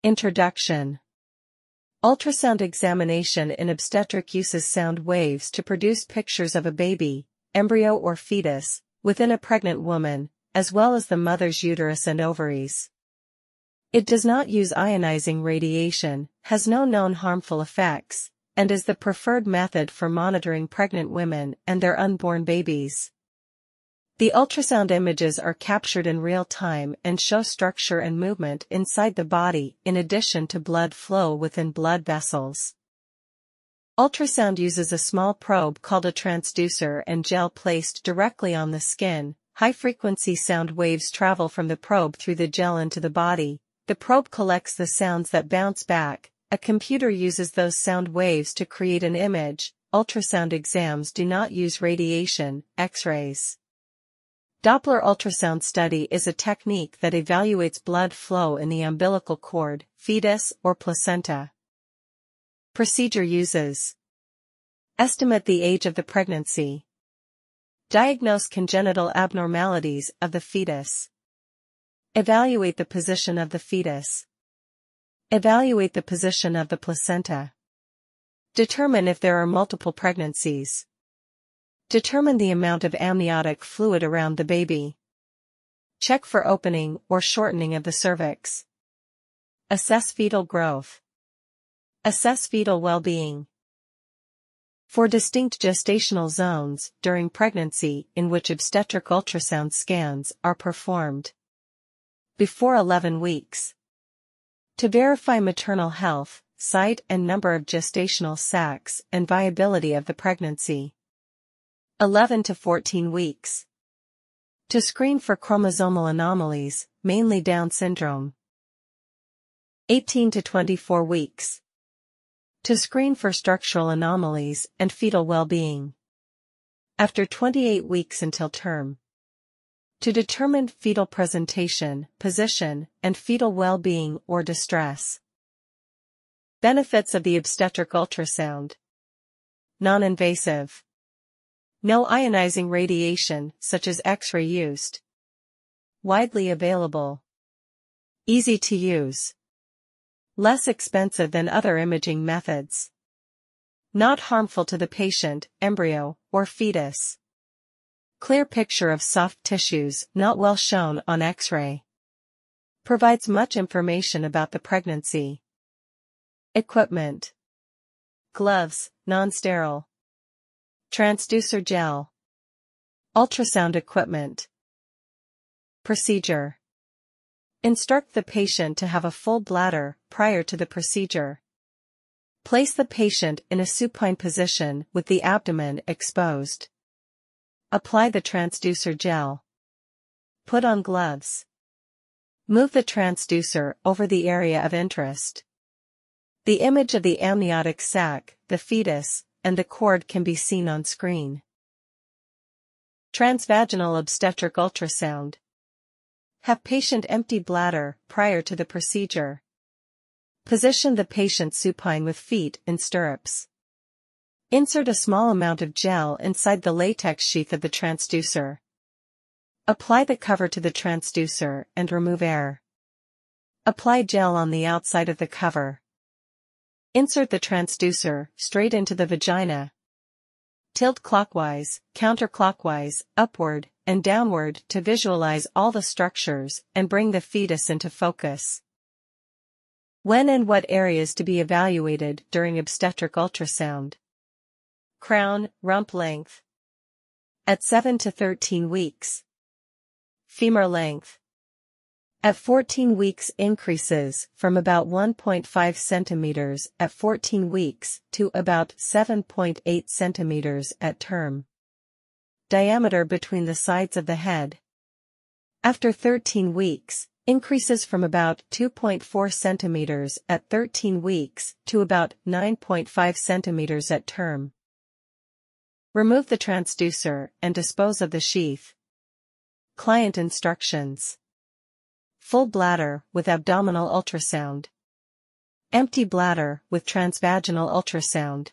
Introduction. Ultrasound examination in obstetric uses sound waves to produce pictures of a baby, embryo or fetus, within a pregnant woman, as well as the mother's uterus and ovaries. It does not use ionizing radiation, has no known harmful effects, and is the preferred method for monitoring pregnant women and their unborn babies. The ultrasound images are captured in real time and show structure and movement inside the body in addition to blood flow within blood vessels. Ultrasound uses a small probe called a transducer and gel placed directly on the skin. High-frequency sound waves travel from the probe through the gel into the body. The probe collects the sounds that bounce back. A computer uses those sound waves to create an image. Ultrasound exams do not use radiation, X-rays. Doppler ultrasound study is a technique that evaluates blood flow in the umbilical cord, fetus, or placenta. Procedure uses: estimate the age of the pregnancy, diagnose congenital abnormalities of the fetus, evaluate the position of the fetus, evaluate the position of the placenta, determine if there are multiple pregnancies. Determine the amount of amniotic fluid around the baby. Check for opening or shortening of the cervix. Assess fetal growth. Assess fetal well-being. For distinct gestational zones during pregnancy in which obstetric ultrasound scans are performed. Before 11 weeks. To verify maternal health, site and number of gestational sacs and viability of the pregnancy. 11 to 14 weeks. To screen for chromosomal anomalies, mainly Down syndrome. 18 to 24 weeks. To screen for structural anomalies and fetal well-being. After 28 weeks until term. To determine fetal presentation, position, and fetal well-being or distress. Benefits of the obstetric ultrasound. Non-invasive. No ionizing radiation, such as X-ray used. Widely available. Easy to use. Less expensive than other imaging methods. Not harmful to the patient, embryo, or fetus. Clear picture of soft tissues not well shown on X-ray. Provides much information about the pregnancy. Equipment. Gloves, non-sterile. Transducer gel. Ultrasound equipment. Procedure. Instruct the patient to have a full bladder prior to the procedure. Place the patient in a supine position with the abdomen exposed. Apply the transducer gel. Put on gloves. Move the transducer over the area of interest. The image of the amniotic sac, the fetus, and the cord can be seen on screen. Transvaginal obstetric ultrasound. Have patient empty bladder prior to the procedure. Position the patient supine with feet in stirrups. Insert a small amount of gel inside the latex sheath of the transducer. Apply the cover to the transducer and remove air. Apply gel on the outside of the cover. Insert the transducer straight into the vagina. Tilt clockwise, counterclockwise, upward, and downward to visualize all the structures and bring the fetus into focus. When and what areas to be evaluated during obstetric ultrasound. Crown, rump length. At 7 to 13 weeks. Femur length. At 14 weeks increases from about 1.5 centimeters at 14 weeks to about 7.8 centimeters at term. Diameter between the sides of the head. After 13 weeks, increases from about 2.4 centimeters at 13 weeks to about 9.5 centimeters at term. Remove the transducer and dispose of the sheath. Client instructions. Full bladder with abdominal ultrasound. Empty bladder with transvaginal ultrasound.